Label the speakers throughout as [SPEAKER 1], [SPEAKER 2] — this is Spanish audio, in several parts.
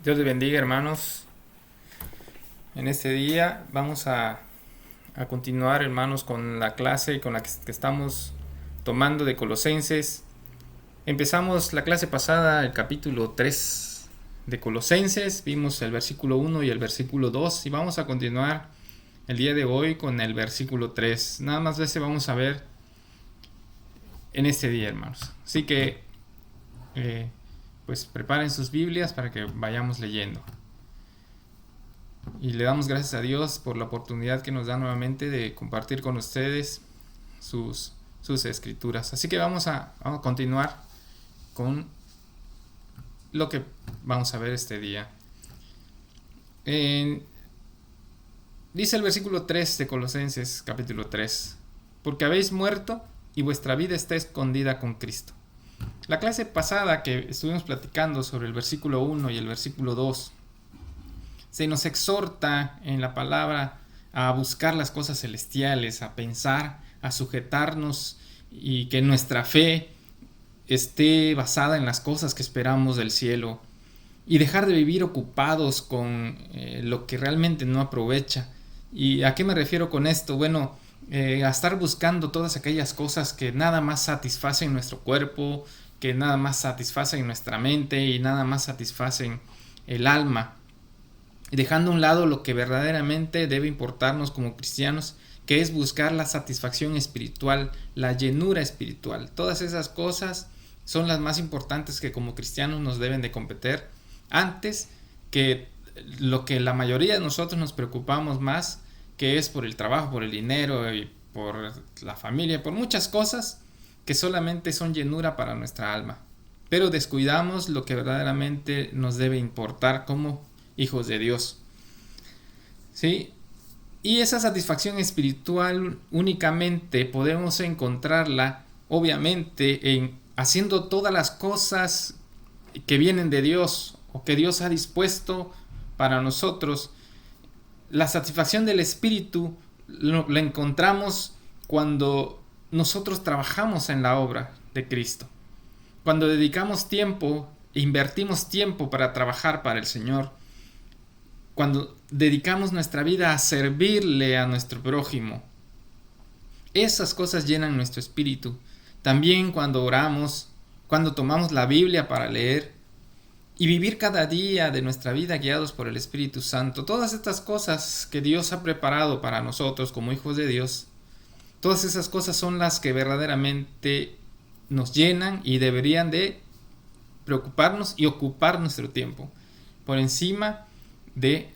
[SPEAKER 1] Dios les bendiga, hermanos. En este día vamos a continuar, hermanos, con la clase con la que estamos tomando de Colosenses. Empezamos la clase pasada, el capítulo 3 de Colosenses. Vimos el versículo 1 y el versículo 2 y vamos a continuar el día de hoy con el versículo 3. Nada más de ese vamos a ver en este día, hermanos. Así que pues preparen sus Biblias para que vayamos leyendo. Y le damos gracias a Dios por la oportunidad que nos da nuevamente de compartir con ustedes sus escrituras. Así que vamos a continuar con lo que vamos a ver este día. Dice el versículo 3 de Colosenses capítulo 3: porque habéis muerto y vuestra vida está escondida con Cristo. La clase pasada que estuvimos platicando sobre el versículo 1 y el versículo 2, se nos exhorta en la palabra a buscar las cosas celestiales, a pensar, a sujetarnos y que nuestra fe esté basada en las cosas que esperamos del cielo y dejar de vivir ocupados con lo que realmente no aprovecha. ¿Y a qué me refiero con esto? Bueno, a estar buscando todas aquellas cosas que nada más satisfacen nuestro cuerpo, que nada más satisfacen nuestra mente y nada más satisfacen el alma, dejando a un lado lo que verdaderamente debe importarnos como cristianos, que es buscar la satisfacción espiritual, la llenura espiritual. Todas esas cosas son las más importantes que como cristianos nos deben de competir, antes que lo que la mayoría de nosotros nos preocupamos más, que es por el trabajo, por el dinero y por la familia, por muchas cosas que solamente son llenura para nuestra alma. Pero descuidamos lo que verdaderamente nos debe importar como hijos de Dios. ¿Sí? Y esa satisfacción espiritual únicamente podemos encontrarla, obviamente, en haciendo todas las cosas que vienen de Dios o que Dios ha dispuesto para nosotros. La satisfacción del espíritu la encontramos cuando nosotros trabajamos en la obra de Cristo, cuando dedicamos tiempo, invertimos tiempo para trabajar para el Señor, cuando dedicamos nuestra vida a servirle a nuestro prójimo. Esas cosas llenan nuestro espíritu. También cuando oramos, cuando tomamos la Biblia para leer y vivir cada día de nuestra vida guiados por el Espíritu Santo. Todas estas cosas que Dios ha preparado para nosotros como hijos de Dios, todas esas cosas son las que verdaderamente nos llenan y deberían de preocuparnos y ocupar nuestro tiempo por encima de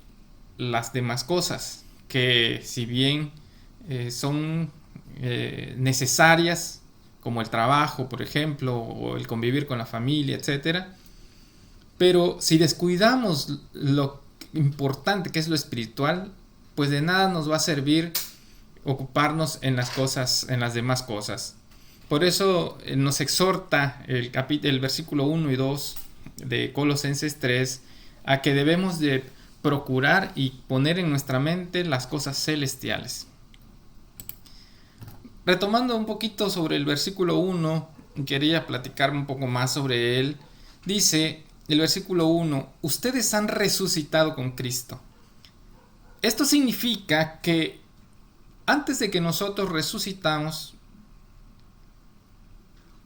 [SPEAKER 1] las demás cosas que, si bien son necesarias, como el trabajo, por ejemplo, o el convivir con la familia, etcétera, pero si descuidamos lo importante que es lo espiritual, pues de nada nos va a servir ocuparnos en las cosas, en las demás cosas. Por eso nos exhorta el versículo 1 y 2 de Colosenses 3 a que debemos de procurar y poner en nuestra mente las cosas celestiales. Retomando un poquito sobre el versículo 1, quería platicar un poco más sobre él. Dice el versículo 1: ustedes han resucitado con Cristo. Esto significa que antes de que nosotros resucitamos,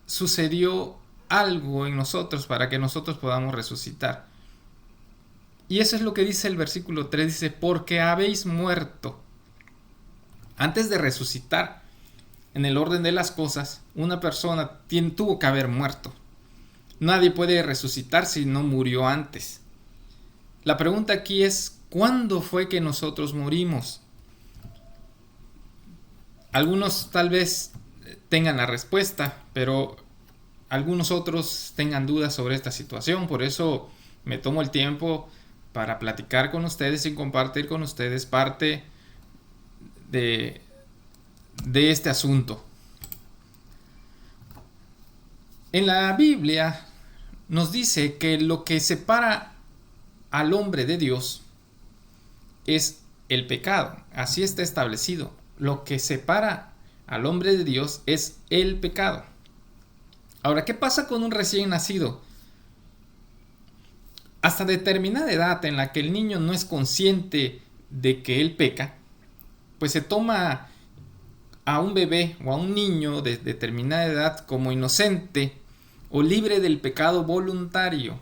[SPEAKER 1] sucedió algo en nosotros para que nosotros podamos resucitar. Y eso es lo que dice el versículo 3, dice: porque habéis muerto. Antes de resucitar, en el orden de las cosas, una persona tuvo que haber muerto. Nadie puede resucitar si no murió antes. La pregunta aquí es: ¿cuándo fue que nosotros morimos? Algunos tal vez tengan la respuesta, pero algunos otros tengan dudas sobre esta situación. Por eso me tomo el tiempo para platicar con ustedes y compartir con ustedes parte de este asunto. En la Biblia nos dice que lo que separa al hombre de Dios es el pecado. Así está establecido. Lo que separa al hombre de Dios es el pecado. Ahora, ¿qué pasa con un recién nacido? hasta determinada edad en la que el niño no es consciente de que él peca, pues se toma a un bebé o a un niño de determinada edad como inocente o libre del pecado voluntario.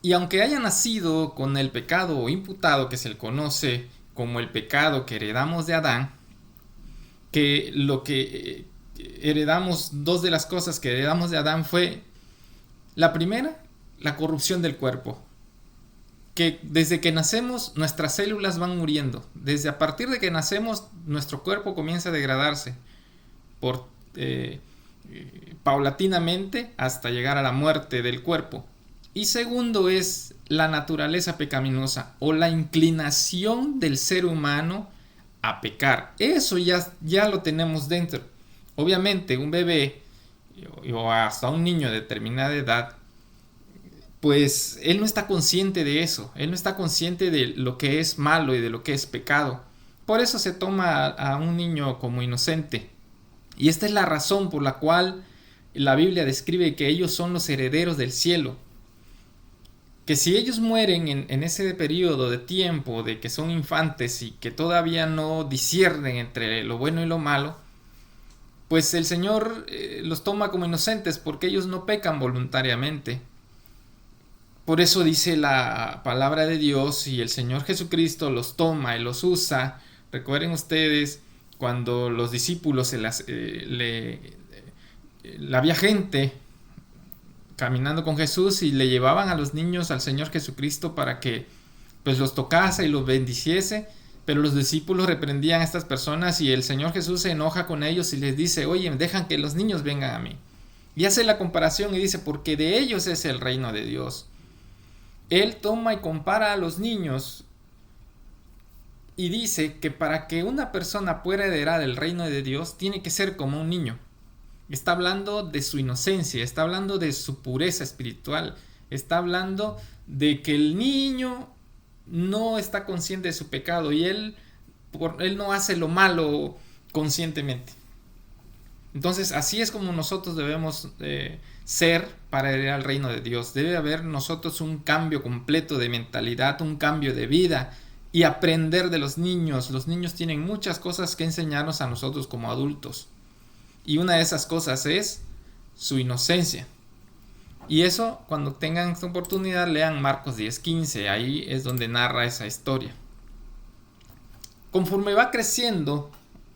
[SPEAKER 1] Y aunque haya nacido con el pecado imputado, que se le conoce como el pecado que heredamos de Adán, que lo que heredamos, dos de las cosas que heredamos de Adán fue la primera, la corrupción del cuerpo. Que desde que nacemos nuestras células van muriendo. Desde a partir de que nacemos nuestro cuerpo comienza a degradarse por paulatinamente hasta llegar a la muerte del cuerpo. Y segundo es la naturaleza pecaminosa o la inclinación del ser humano a pecar. Eso ya lo tenemos dentro. Obviamente un bebé o hasta un niño de determinada edad, pues él no está consciente de eso. Él no está consciente de lo que es malo y de lo que es pecado. Por eso se toma a un niño como inocente. Y esta es la razón por la cual la Biblia describe que ellos son los herederos del cielo. Que si ellos mueren en ese periodo de tiempo de que son infantes y que todavía no disciernen entre lo bueno y lo malo, pues el Señor los toma como inocentes porque ellos no pecan voluntariamente. Por eso dice la palabra de Dios, y el Señor Jesucristo los toma y los usa. Recuerden ustedes cuando los discípulos había gente caminando con Jesús y le llevaban a los niños al Señor Jesucristo para que pues los tocase y los bendiciese, pero los discípulos reprendían a estas personas y el Señor Jesús se enoja con ellos y les dice: oye, dejan que los niños vengan a mí. Y hace la comparación y dice: porque de ellos es el reino de Dios. Él toma y compara a los niños y dice que para que una persona pueda heredar el reino de Dios tiene que ser como un niño. Está hablando de su inocencia, está hablando de su pureza espiritual, está hablando de que el niño no está consciente de su pecado y él no hace lo malo conscientemente. Entonces así es como nosotros debemos ser para heredar el reino de Dios. Debe haber nosotros un cambio completo de mentalidad, un cambio de vida y aprender de los niños. Los niños tienen muchas cosas que enseñarnos a nosotros como adultos. Y una de esas cosas es su inocencia. Y eso, cuando tengan esta oportunidad, lean Marcos 10:15. Ahí es donde narra esa historia. Conforme va creciendo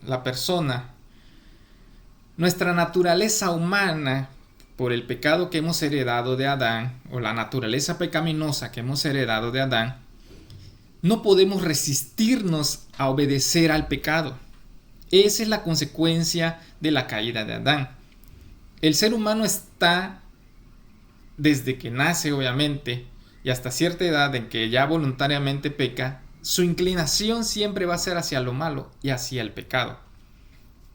[SPEAKER 1] la persona, nuestra naturaleza humana, por el pecado que hemos heredado de Adán, o la naturaleza pecaminosa que hemos heredado de Adán, no podemos resistirnos a obedecer al pecado. Esa es la consecuencia de la caída de Adán. El ser humano está, desde que nace obviamente, y hasta cierta edad en que ya voluntariamente peca, su inclinación siempre va a ser hacia lo malo y hacia el pecado.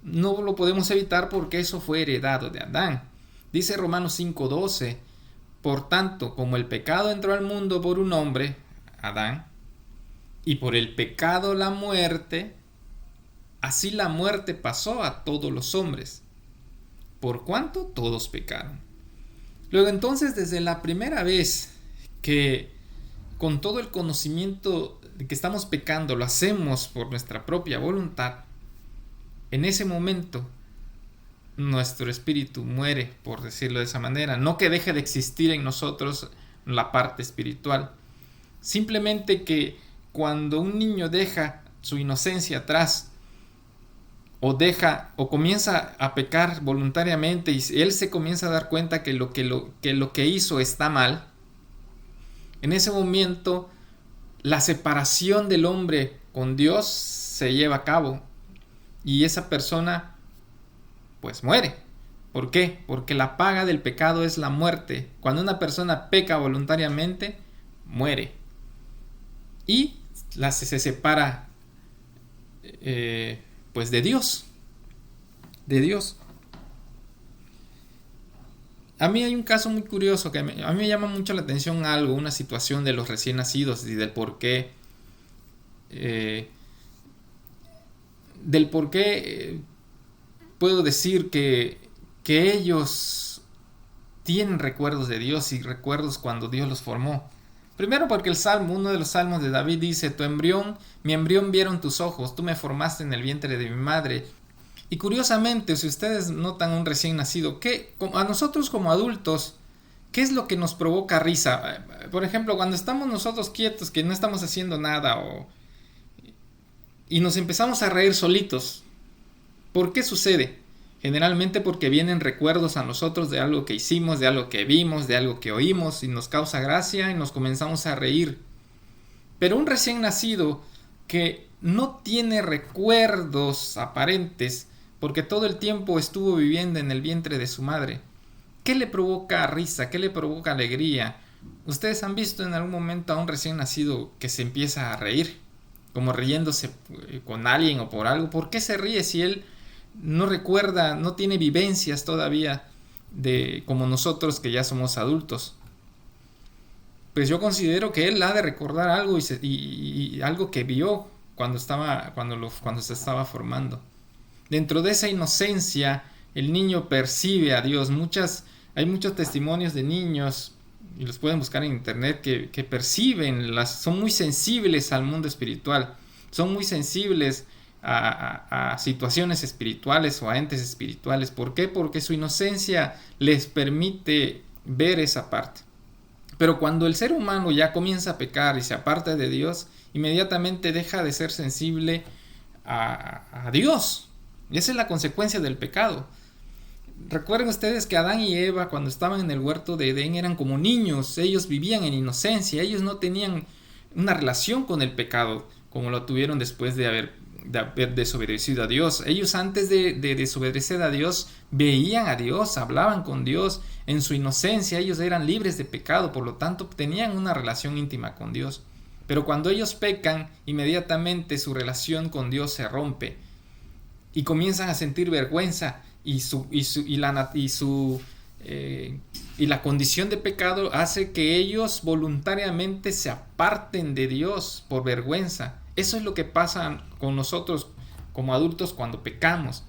[SPEAKER 1] No lo podemos evitar porque eso fue heredado de Adán. Dice Romanos 5:12: por tanto, como el pecado entró al mundo por un hombre, Adán, y por el pecado la muerte, así la muerte pasó a todos los hombres, por cuanto todos pecaron. Luego entonces, desde la primera vez que con todo el conocimiento de que estamos pecando lo hacemos por nuestra propia voluntad, en ese momento nuestro espíritu muere, por decirlo de esa manera. No que deje de existir en nosotros la parte espiritual, simplemente que cuando un niño deja su inocencia atrás, o comienza a pecar voluntariamente y él se comienza a dar cuenta que lo que hizo está mal, en ese momento la separación del hombre con Dios se lleva a cabo y esa persona pues muere. ¿Por qué? Porque la paga del pecado es la muerte. Cuando una persona peca voluntariamente, muere y se separa pues de Dios. A mí hay un caso muy curioso que a mí me llama mucho la atención una situación de los recién nacidos y del por qué puedo decir que ellos tienen recuerdos de Dios y recuerdos cuando Dios los formó. Primero porque uno de los salmos de David dice: mi embrión vieron tus ojos, tú me formaste en el vientre de mi madre. Y curiosamente, si ustedes notan un recién nacido, a nosotros como adultos, ¿qué es lo que nos provoca risa? Por ejemplo, cuando estamos nosotros quietos, que no estamos haciendo nada, y nos empezamos a reír solitos. ¿Por qué sucede? Generalmente porque vienen recuerdos a nosotros de algo que hicimos, de algo que vimos, de algo que oímos, y nos causa gracia y nos comenzamos a reír. Pero un recién nacido que no tiene recuerdos aparentes, porque todo el tiempo estuvo viviendo en el vientre de su madre, ¿qué le provoca risa? ¿Qué le provoca alegría? ¿Ustedes han visto en algún momento a un recién nacido que se empieza a reír? Como riéndose con alguien o por algo. ¿Por qué se ríe si él no recuerda, no tiene vivencias todavía como nosotros que ya somos adultos? Pues yo considero que él ha de recordar algo y algo que vio cuando se estaba formando. Dentro de esa inocencia, el niño percibe a Dios. Hay muchos testimonios de niños, y los pueden buscar en internet, que perciben, son muy sensibles al mundo espiritual, son muy sensibles a situaciones espirituales o a entes espirituales. ¿Por qué? Porque su inocencia les permite ver esa parte. Pero cuando el ser humano ya comienza a pecar y se aparta de Dios, inmediatamente deja de ser sensible a Dios. Y esa es la consecuencia del pecado. Recuerden ustedes que Adán y Eva, cuando estaban en el huerto de Edén, eran como niños. Ellos vivían en inocencia. Ellos no tenían una relación con el pecado como lo tuvieron después de haber desobedecido a Dios. Ellos, antes de desobedecer a Dios, veían a Dios, hablaban con Dios. En su inocencia ellos eran libres de pecado, por lo tanto tenían una relación íntima con Dios. Pero cuando ellos pecan, inmediatamente su relación con Dios se rompe y comienzan a sentir vergüenza, y la condición de pecado hace que ellos voluntariamente se aparten de Dios por vergüenza. Eso es lo que pasa con nosotros como adultos cuando pecamos.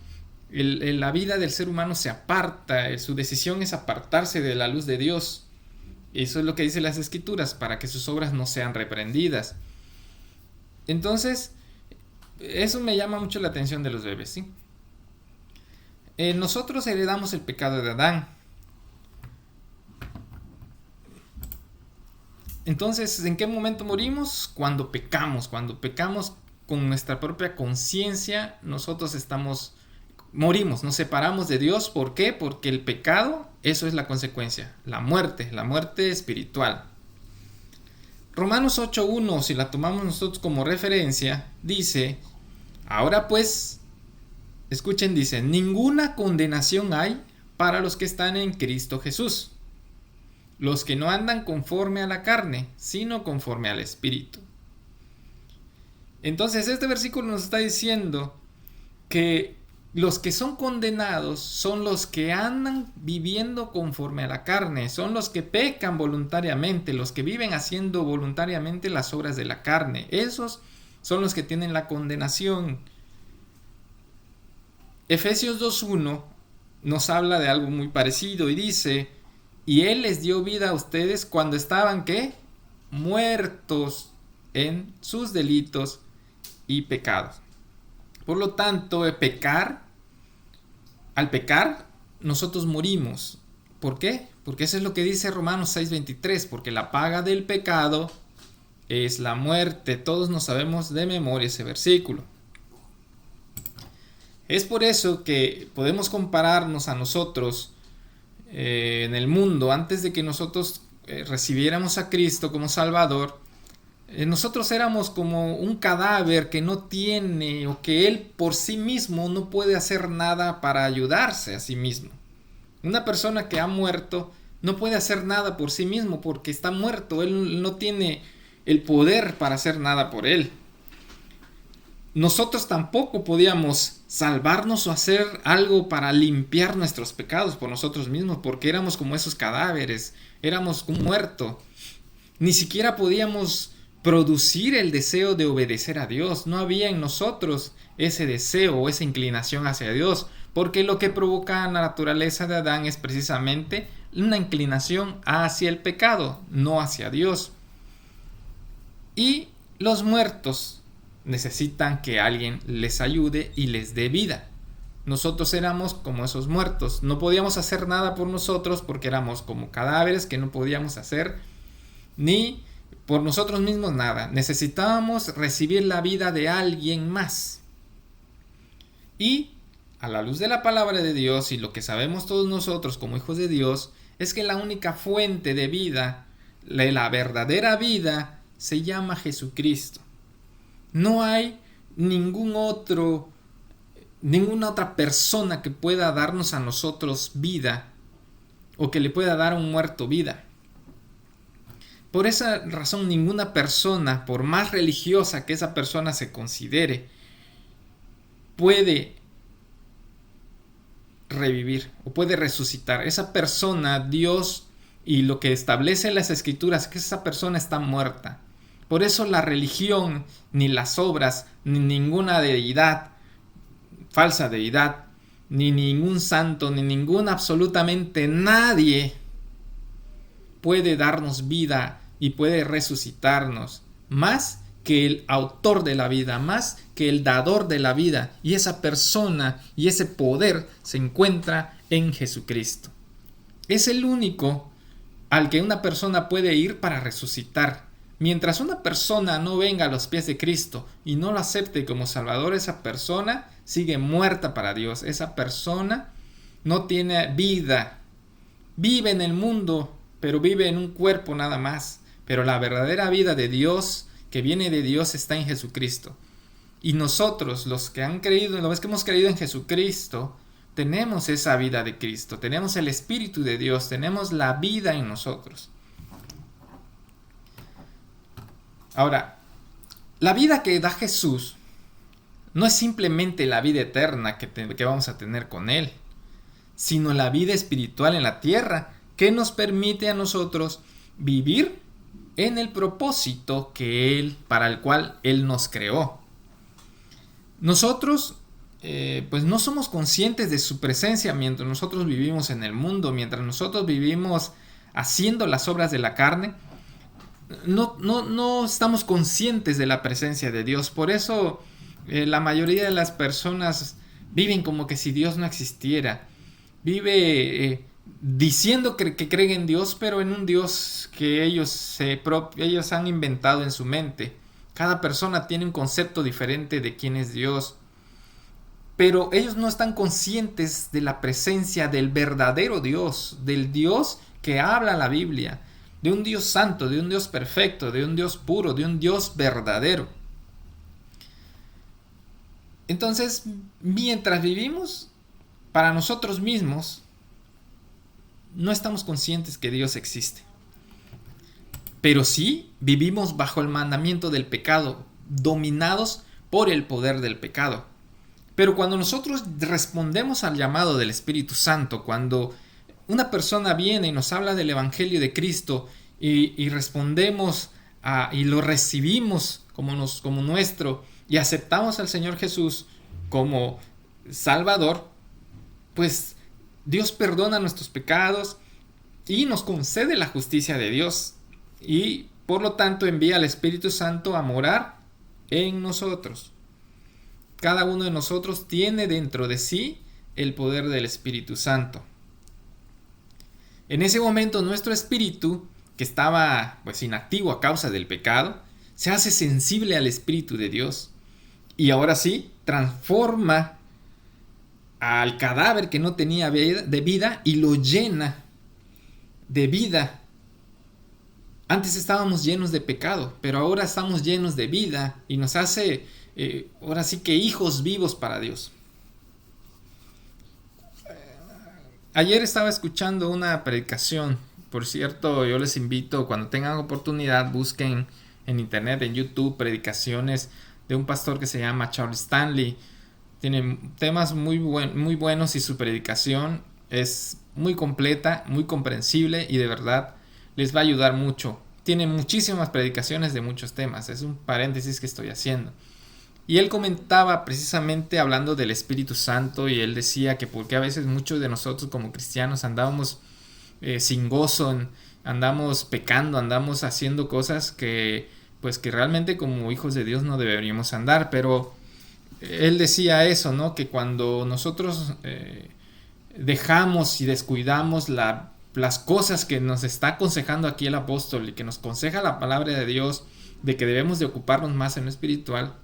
[SPEAKER 1] La vida del ser humano se aparta, su decisión es apartarse de la luz de Dios. Eso es lo que dicen las Escrituras, para que sus obras no sean reprendidas. Entonces, eso me llama mucho la atención de los bebés, ¿sí? Nosotros heredamos el pecado de Adán. Entonces, ¿en qué momento morimos? Cuando pecamos con nuestra propia conciencia, nosotros morimos, nos separamos de Dios. ¿Por qué? Porque el pecado, eso es la consecuencia, la muerte espiritual. Romanos 8:1, si la tomamos nosotros como referencia, dice: ahora pues, escuchen, dice: ninguna condenación hay para los que están en Cristo Jesús, los que no andan conforme a la carne, sino conforme al Espíritu. Entonces este versículo nos está diciendo que los que son condenados son los que andan viviendo conforme a la carne, son los que pecan voluntariamente, los que viven haciendo voluntariamente las obras de la carne. Esos son los que tienen la condenación. Efesios 2:1 nos habla de algo muy parecido y dice: y Él les dio vida a ustedes cuando estaban, ¿qué? Muertos en sus delitos y pecados. Por lo tanto, al pecar, nosotros morimos. ¿Por qué? Porque eso es lo que dice Romanos 6:23, porque la paga del pecado es la muerte. Todos nos sabemos de memoria ese versículo. Es por eso que podemos compararnos a nosotros en el mundo. Antes de que nosotros recibiéramos a Cristo como Salvador, nosotros éramos como un cadáver que no tiene, o que él por sí mismo no puede hacer nada para ayudarse a sí mismo. Una persona que ha muerto no puede hacer nada por sí mismo porque está muerto. Él no tiene el poder para hacer nada por él. Nosotros tampoco podíamos salvarnos o hacer algo para limpiar nuestros pecados por nosotros mismos, porque éramos como esos cadáveres, éramos un muerto. Ni siquiera podíamos producir el deseo de obedecer a Dios. No había en nosotros ese deseo o esa inclinación hacia Dios, porque lo que provoca la naturaleza de Adán es precisamente una inclinación hacia el pecado, no hacia Dios. Y los muertos necesitan que alguien les ayude y les dé vida. Nosotros éramos como esos muertos, no podíamos hacer nada por nosotros porque éramos como cadáveres que no podíamos hacer ni por nosotros mismos nada. Necesitábamos recibir la vida de alguien más. Y a la luz de la palabra de Dios y lo que sabemos todos nosotros como hijos de Dios, es que la única fuente de vida, la verdadera vida, se llama Jesucristo. No hay ninguna otra persona que pueda darnos a nosotros vida o que le pueda dar a un muerto vida. Por esa razón, ninguna persona, por más religiosa que esa persona se considere, puede revivir o puede resucitar. Esa persona, Dios y lo que establece las escrituras, es que esa persona está muerta. Por eso la religión, ni las obras, ni ninguna deidad, falsa deidad, ni ningún santo, ni absolutamente nadie puede darnos vida y puede resucitarnos más que el autor de la vida, más que el dador de la vida. Y esa persona y ese poder se encuentra en Jesucristo. Es el único al que una persona puede ir para resucitar. Mientras una persona no venga a los pies de Cristo y no lo acepte como Salvador, esa persona sigue muerta para Dios. Esa persona no tiene vida. Vive en el mundo, pero vive en un cuerpo nada más. Pero la verdadera vida de Dios, que viene de Dios, está en Jesucristo. Y nosotros, los que han creído, los que hemos creído en Jesucristo, tenemos esa vida de Cristo. Tenemos el Espíritu de Dios, tenemos la vida en nosotros. Ahora, la vida que da Jesús no es simplemente la vida eterna que vamos a tener con Él, sino la vida espiritual en la tierra que nos permite a nosotros vivir en el propósito para el cual Él nos creó. Nosotros pues no somos conscientes de su presencia mientras nosotros vivimos en el mundo, mientras nosotros vivimos haciendo las obras de la carne. No estamos conscientes de la presencia de Dios. Por eso la mayoría de las personas viven como que si Dios no existiera. Vive diciendo que creen en Dios, pero en un Dios que ellos han inventado en su mente. Cada persona tiene un concepto diferente de quién es Dios. Pero ellos no están conscientes de la presencia del verdadero Dios, del Dios que habla la Biblia, de un Dios santo, de un Dios perfecto, de un Dios puro, de un Dios verdadero. Entonces, mientras vivimos para nosotros mismos, no estamos conscientes que Dios existe. Pero sí vivimos bajo el mandamiento del pecado, dominados por el poder del pecado. Pero cuando nosotros respondemos al llamado del Espíritu Santo, cuando una persona viene y nos habla del Evangelio de Cristo y respondemos y lo recibimos como nuestro y aceptamos al Señor Jesús como Salvador, pues Dios perdona nuestros pecados y nos concede la justicia de Dios y por lo tanto envía al Espíritu Santo a morar en nosotros. Cada uno de nosotros tiene dentro de sí el poder del Espíritu Santo. En ese momento nuestro espíritu, que estaba pues inactivo a causa del pecado, se hace sensible al Espíritu de Dios y ahora sí transforma al cadáver que no tenía de vida y lo llena de vida. Antes estábamos llenos de pecado, pero ahora estamos llenos de vida y nos hace ahora sí que hijos vivos para Dios. Ayer estaba escuchando una predicación. Por cierto, yo les invito, cuando tengan oportunidad, busquen en internet, en YouTube, predicaciones de un pastor que se llama Charles Stanley. Tiene temas muy buenos y su predicación es muy completa, muy comprensible y de verdad les va a ayudar mucho. Tiene muchísimas predicaciones de muchos temas. Es un paréntesis que estoy haciendo. Y él comentaba precisamente hablando del Espíritu Santo, y él decía que porque a veces muchos de nosotros como cristianos andábamos sin gozo, andamos pecando, andamos haciendo cosas que pues que realmente como hijos de Dios no deberíamos andar. Pero él decía eso, ¿no? Que cuando nosotros dejamos y descuidamos las cosas que nos está aconsejando aquí el apóstol y que nos aconseja la palabra de Dios, de que debemos de ocuparnos más en lo espiritual,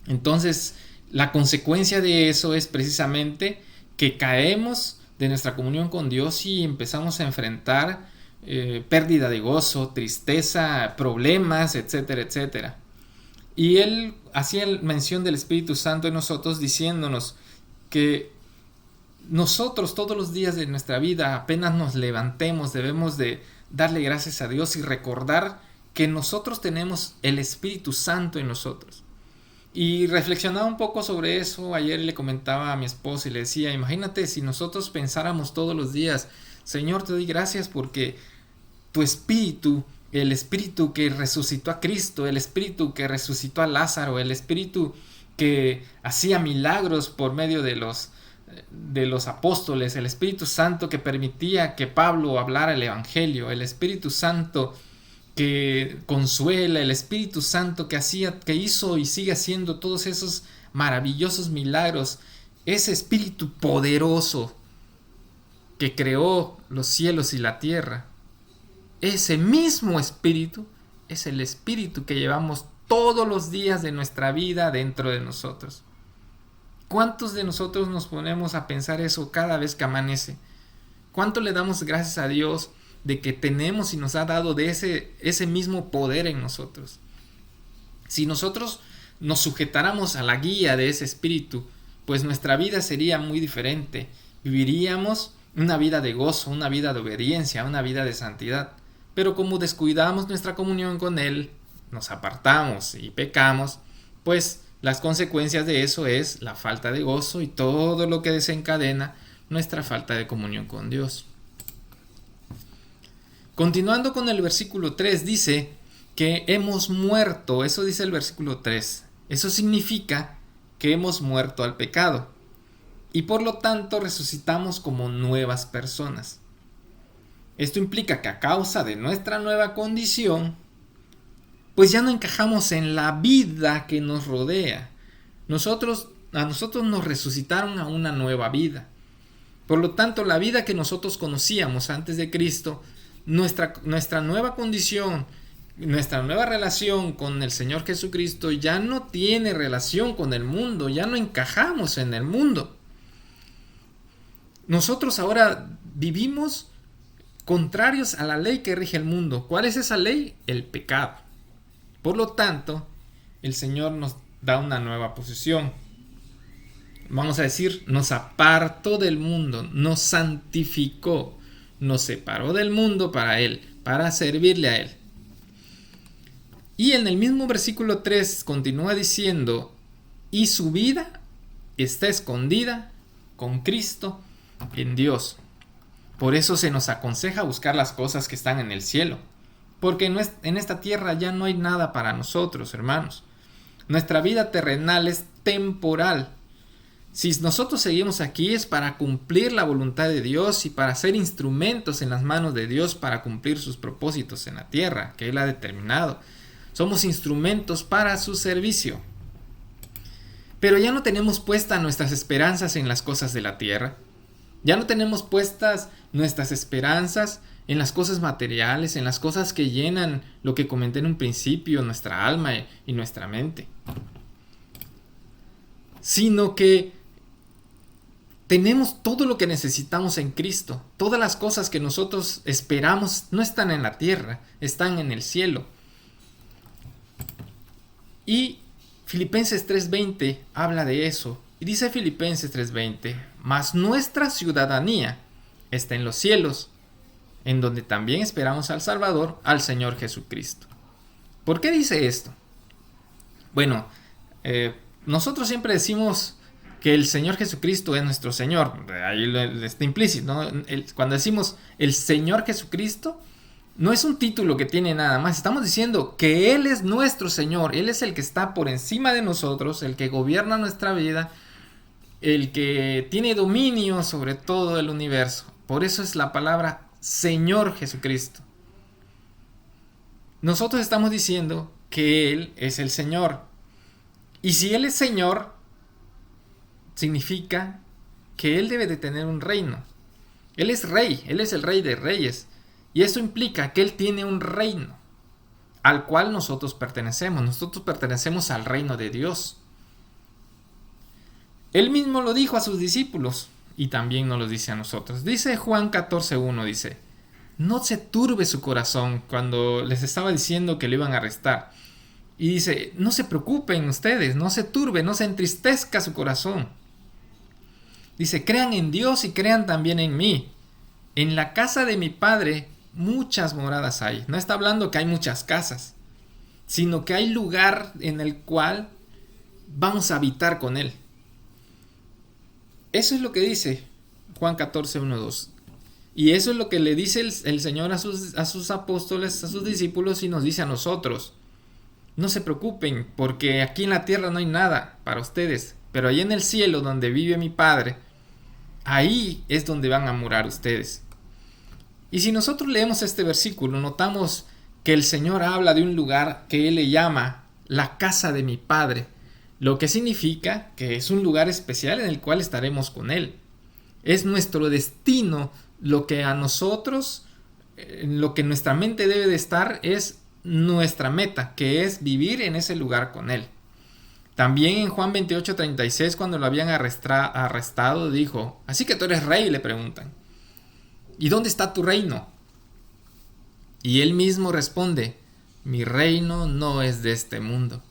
[SPEAKER 1] entonces la consecuencia de eso es precisamente que caemos de nuestra comunión con Dios y empezamos a enfrentar pérdida de gozo, tristeza, problemas, etcétera, etcétera. Y él hacía mención del Espíritu Santo en nosotros, diciéndonos que nosotros todos los días de nuestra vida, apenas nos levantemos, debemos de darle gracias a Dios y recordar que nosotros tenemos el Espíritu Santo en nosotros. Y reflexionaba un poco sobre eso. Ayer le comentaba a mi esposa y le decía, imagínate si nosotros pensáramos todos los días, Señor, te doy gracias porque tu Espíritu, el Espíritu que resucitó a Cristo, el Espíritu que resucitó a Lázaro, el Espíritu que hacía milagros por medio de los apóstoles, el Espíritu Santo que permitía que Pablo hablara el Evangelio, el Espíritu Santo que consuela, el Espíritu Santo que hizo y sigue haciendo todos esos maravillosos milagros, ese Espíritu poderoso que creó los cielos y la tierra, ese mismo Espíritu es el Espíritu que llevamos todos los días de nuestra vida dentro de nosotros. ¿Cuántos de nosotros nos ponemos a pensar eso cada vez que amanece? ¿Cuánto le damos gracias a Dios de que tenemos y nos ha dado de ese mismo poder en nosotros? Si nosotros nos sujetáramos a la guía de ese Espíritu, pues nuestra vida sería muy diferente. Viviríamos una vida de gozo, una vida de obediencia, una vida de santidad. Pero como descuidamos nuestra comunión con Él, nos apartamos y pecamos, pues las consecuencias de eso es la falta de gozo y todo lo que desencadena nuestra falta de comunión con Dios. Continuando con el versículo 3, dice que hemos muerto. Eso dice el versículo 3. Eso significa que hemos muerto al pecado y por lo tanto resucitamos como nuevas personas. Esto implica que a causa de nuestra nueva condición, pues ya no encajamos en la vida que nos rodea. A nosotros nos resucitaron a una nueva vida. Por lo tanto, la vida que nosotros conocíamos antes de Cristo, nuestra nueva condición, nuestra nueva relación con el Señor Jesucristo ya no tiene relación con el mundo, ya no encajamos en el mundo. Nosotros ahora vivimos contrarios a la ley que rige el mundo. ¿Cuál es esa ley? El pecado. Por lo tanto, el Señor nos da una nueva posición. Vamos a decir, nos apartó del mundo, nos santificó, nos separó del mundo para Él, para servirle a Él. Y en el mismo versículo 3 continúa diciendo, y su vida está escondida con Cristo en Dios. Por eso se nos aconseja buscar las cosas que están en el cielo, porque en esta tierra ya no hay nada para nosotros, hermanos. Nuestra vida terrenal es temporal. Si nosotros seguimos aquí es para cumplir la voluntad de Dios y para ser instrumentos en las manos de Dios para cumplir sus propósitos en la tierra que Él ha determinado. Somos instrumentos para su servicio. Pero ya no tenemos puestas nuestras esperanzas en las cosas de la tierra. Ya no tenemos puestas nuestras esperanzas en las cosas materiales, en las cosas que llenan lo que comenté en un principio, nuestra alma y nuestra mente. Sino que tenemos todo lo que necesitamos en Cristo. Todas las cosas que nosotros esperamos no están en la tierra, están en el cielo. Y Filipenses 3:20 habla de eso. Y dice Filipenses 3:20, mas nuestra ciudadanía está en los cielos, en donde también esperamos al Salvador, al Señor Jesucristo. ¿Por qué dice esto? Bueno, nosotros siempre decimos que el Señor Jesucristo es nuestro Señor. Ahí está implícito, ¿no? Cuando decimos el Señor Jesucristo, No es un título que tiene nada más. Estamos diciendo que Él es nuestro Señor. Él es el que está por encima de nosotros, el que gobierna nuestra vida, el que tiene dominio sobre todo el universo. Por eso es la palabra Señor Jesucristo. Nosotros estamos diciendo que Él es el Señor. Y si Él es Señor, significa que Él debe de tener un reino. Él es rey, Él es el rey de reyes. Y eso implica que Él tiene un reino al cual nosotros pertenecemos. Nosotros pertenecemos al reino de Dios. Él mismo lo dijo a sus discípulos y también nos lo dice a nosotros. Dice Juan 14:1, dice: no se turbe su corazón, cuando les estaba diciendo que lo iban a arrestar. Y dice: no se preocupen ustedes, no se turbe, no se entristezca su corazón. Dice: crean en Dios y crean también en mí. En la casa de mi Padre muchas moradas hay. No está hablando que hay muchas casas, sino que hay lugar en el cual vamos a habitar con Él. Eso es lo que dice Juan 14:1-2. Y eso es lo que le dice el Señor a sus apóstoles, a sus discípulos, y nos dice a nosotros. No se preocupen, porque aquí en la tierra no hay nada para ustedes, pero ahí en el cielo donde vive mi Padre, ahí es donde van a morar ustedes. Y si nosotros leemos este versículo, notamos que el Señor habla de un lugar que Él le llama la casa de mi Padre, lo que significa que es un lugar especial en el cual estaremos con Él. Es nuestro destino, lo que a nosotros, lo que nuestra mente debe de estar es nuestra meta, que es vivir en ese lugar con Él. También en Juan 28:36, cuando lo habían arrestado, dijo: así que tú eres rey, le preguntan. ¿Y dónde está tu reino? Y Él mismo responde: mi reino no es de este mundo.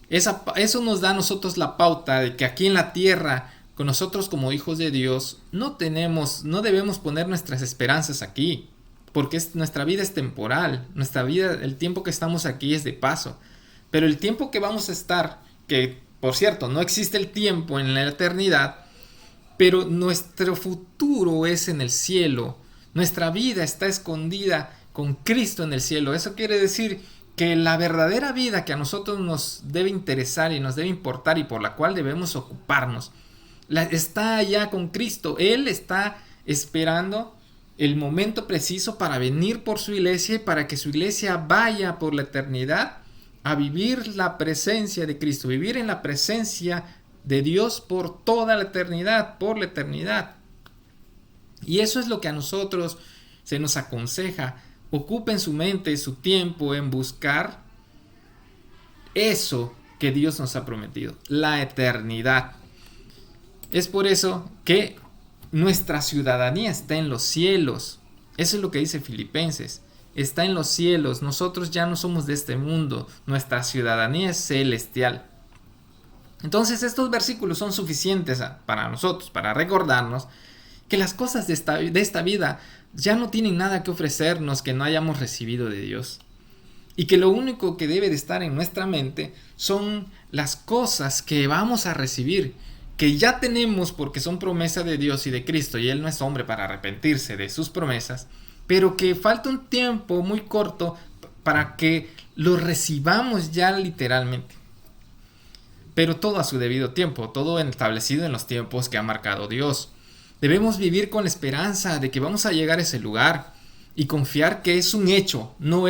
[SPEAKER 1] Eso nos da a nosotros la pauta de que aquí en la tierra, con nosotros como hijos de Dios, no debemos poner nuestras esperanzas aquí, porque nuestra vida es temporal, nuestra vida, el tiempo que estamos aquí es de paso, pero el tiempo que vamos a estar, que por cierto no existe el tiempo en la eternidad, pero nuestro futuro es en el cielo, nuestra vida está escondida con Cristo en el cielo. Eso quiere decir que la verdadera vida que a nosotros nos debe interesar y nos debe importar y por la cual debemos ocuparnos, está allá con Cristo. Él está esperando el momento preciso para venir por su iglesia y para que su iglesia vaya por la eternidad a vivir la presencia de Cristo, vivir en la presencia de Dios por toda la eternidad, por la eternidad. Y eso es lo que a nosotros se nos aconseja. Ocupen su mente y su tiempo en buscar eso que Dios nos ha prometido, la eternidad. Es por eso que nuestra ciudadanía está en los cielos. Eso es lo que dice Filipenses. Está en los cielos. Nosotros ya no somos de este mundo. Nuestra ciudadanía es celestial. Entonces estos versículos son suficientes para nosotros, para recordarnos que las cosas de esta vida ya no tienen nada que ofrecernos que no hayamos recibido de Dios. Y que lo único que debe de estar en nuestra mente son las cosas que vamos a recibir, que ya tenemos porque son promesa de Dios y de Cristo, y Él no es hombre para arrepentirse de sus promesas, pero que falta un tiempo muy corto para que lo recibamos ya literalmente. Pero todo a su debido tiempo, todo establecido en los tiempos que ha marcado Dios. Debemos vivir con la esperanza de que vamos a llegar a ese lugar y confiar que es un hecho, no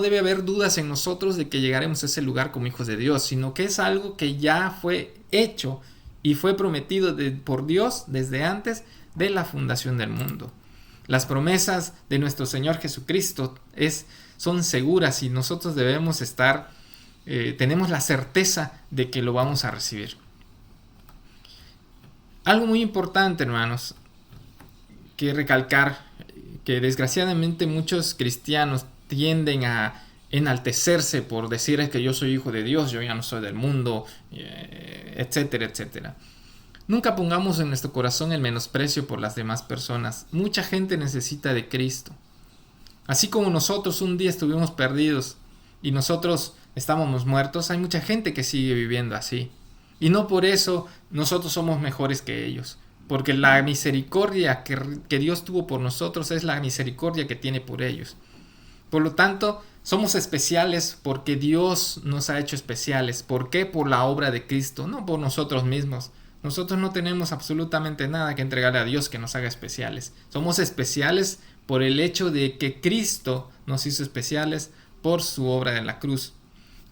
[SPEAKER 1] debe haber dudas en nosotros de que llegaremos a ese lugar como hijos de Dios, sino que es algo que ya fue hecho y fue prometido por Dios desde antes de la fundación del mundo. Las promesas de nuestro Señor Jesucristo son seguras y nosotros debemos tenemos la certeza de que lo vamos a recibir. Algo muy importante, hermanos, que recalcar, que desgraciadamente muchos cristianos tienden a enaltecerse por decir que yo soy hijo de Dios, yo ya no soy del mundo, etcétera, etcétera. Nunca pongamos en nuestro corazón el menosprecio por las demás personas. Mucha gente necesita de Cristo. Así como nosotros un día estuvimos perdidos y nosotros estábamos muertos, hay mucha gente que sigue viviendo así. Y no por eso nosotros somos mejores que ellos. porque la misericordia que Dios tuvo por nosotros es la misericordia que tiene por ellos. Por lo tanto, somos especiales porque Dios nos ha hecho especiales. ¿Por qué? Por la obra de Cristo, no por nosotros mismos. Nosotros no tenemos absolutamente nada que entregarle a Dios que nos haga especiales. Somos especiales por el hecho de que Cristo nos hizo especiales por su obra de la cruz.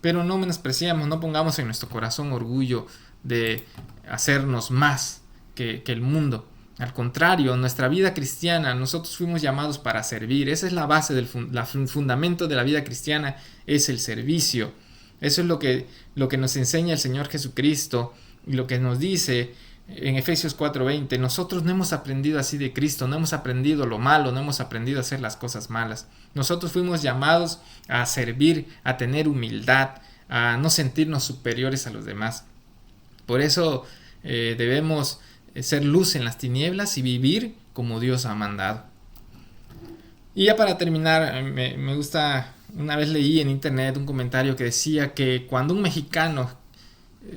[SPEAKER 1] Pero no menospreciamos, no pongamos en nuestro corazón orgullo de hacernos más que el mundo. Al contrario, nuestra vida cristiana, nosotros fuimos llamados para servir. Esa es la base del fundamento de la vida cristiana, es el servicio. Eso es lo que nos enseña el Señor Jesucristo y lo que nos dice en Efesios 4:20. Nosotros no hemos aprendido así de Cristo, no hemos aprendido lo malo, no hemos aprendido a hacer las cosas malas. Nosotros fuimos llamados a servir, a tener humildad, a no sentirnos superiores a los demás. Por eso debemos ser luz en las tinieblas y vivir como Dios ha mandado. Y ya para terminar, me gusta, una vez leí en internet un comentario que decía que cuando un mexicano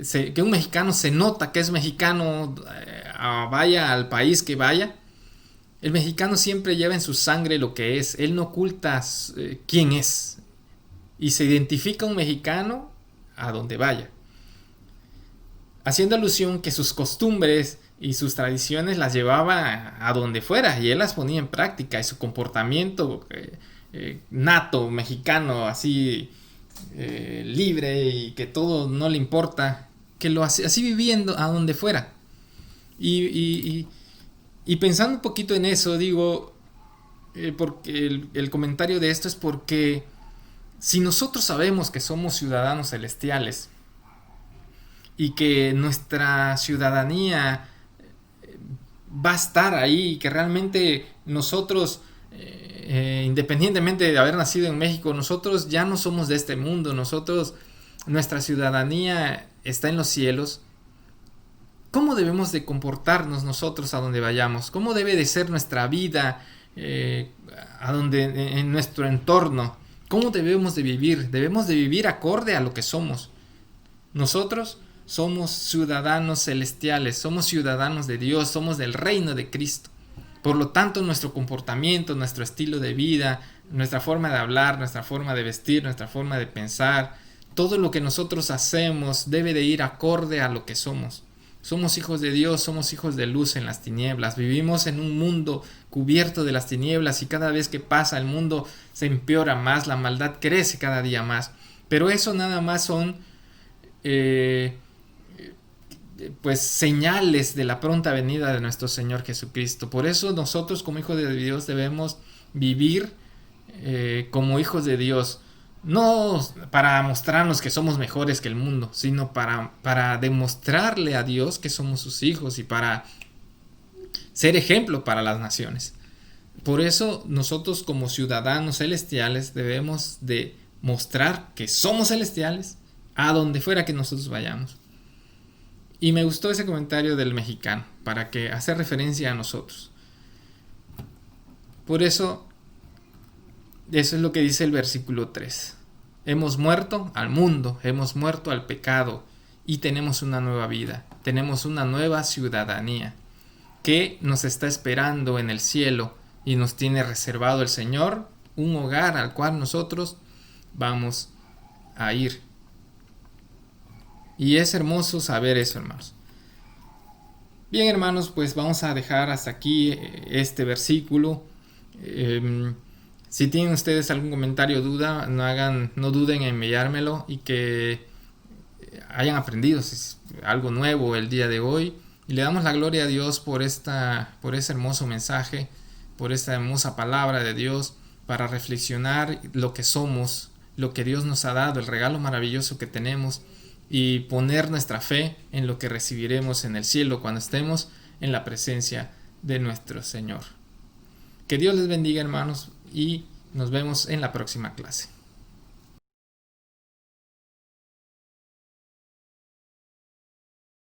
[SPEAKER 1] se nota que es mexicano, vaya al país que vaya, el mexicano siempre lleva en su sangre lo que es, él no oculta quién es, y se identifica un mexicano a donde vaya, haciendo alusión que sus costumbres y sus tradiciones las llevaba a donde fuera y él las ponía en práctica, y su comportamiento nato mexicano, así libre y que todo no le importa, que lo hace así viviendo a donde fuera. Y pensando un poquito en eso, digo, porque el comentario de esto es porque si nosotros sabemos que somos ciudadanos celestiales y que nuestra ciudadanía va a estar ahí, que realmente nosotros, independientemente de haber nacido en México, nosotros ya no somos de este mundo, nuestra ciudadanía está en los cielos. ¿Cómo debemos de comportarnos nosotros a donde vayamos? ¿Cómo debe de ser nuestra vida en nuestro entorno? ¿Cómo debemos de vivir? Debemos de vivir acorde a lo que somos. Nosotros somos ciudadanos celestiales, somos ciudadanos de Dios, somos del reino de Cristo. Por lo tanto, nuestro comportamiento, nuestro estilo de vida, nuestra forma de hablar, nuestra forma de vestir, nuestra forma de pensar, todo lo que nosotros hacemos debe de ir acorde a lo que somos. Somos hijos de Dios, somos hijos de luz en las tinieblas. Vivimos en un mundo cubierto de las tinieblas y cada vez que pasa el mundo se empeora más, la maldad crece cada día más. Pero eso nada más son señales de la pronta venida de nuestro Señor Jesucristo. Por eso nosotros como hijos de Dios debemos vivir como hijos de Dios, no para mostrarnos que somos mejores que el mundo, sino para demostrarle a Dios que somos sus hijos y para ser ejemplo para las naciones. Por eso nosotros como ciudadanos celestiales debemos de mostrar que somos celestiales a donde fuera que nosotros vayamos. Y me gustó ese comentario del mexicano, para que hacer referencia a nosotros. Por eso es lo que dice el versículo 3. Hemos muerto al mundo, hemos muerto al pecado y tenemos una nueva vida, tenemos una nueva ciudadanía que nos está esperando en el cielo y nos tiene reservado el Señor un hogar al cual nosotros vamos a ir. Y es hermoso saber eso, hermanos. Bien, hermanos, pues vamos a dejar hasta aquí este versículo. Si tienen ustedes algún comentario o duda, no duden en enviármelo y que hayan aprendido algo nuevo el día de hoy. Y le damos la gloria a Dios por ese hermoso mensaje, por esta hermosa palabra de Dios, para reflexionar lo que somos, lo que Dios nos ha dado, el regalo maravilloso que tenemos, y poner nuestra fe en lo que recibiremos en el cielo cuando estemos en la presencia de nuestro Señor. Que Dios les bendiga, hermanos, y nos vemos en la próxima clase.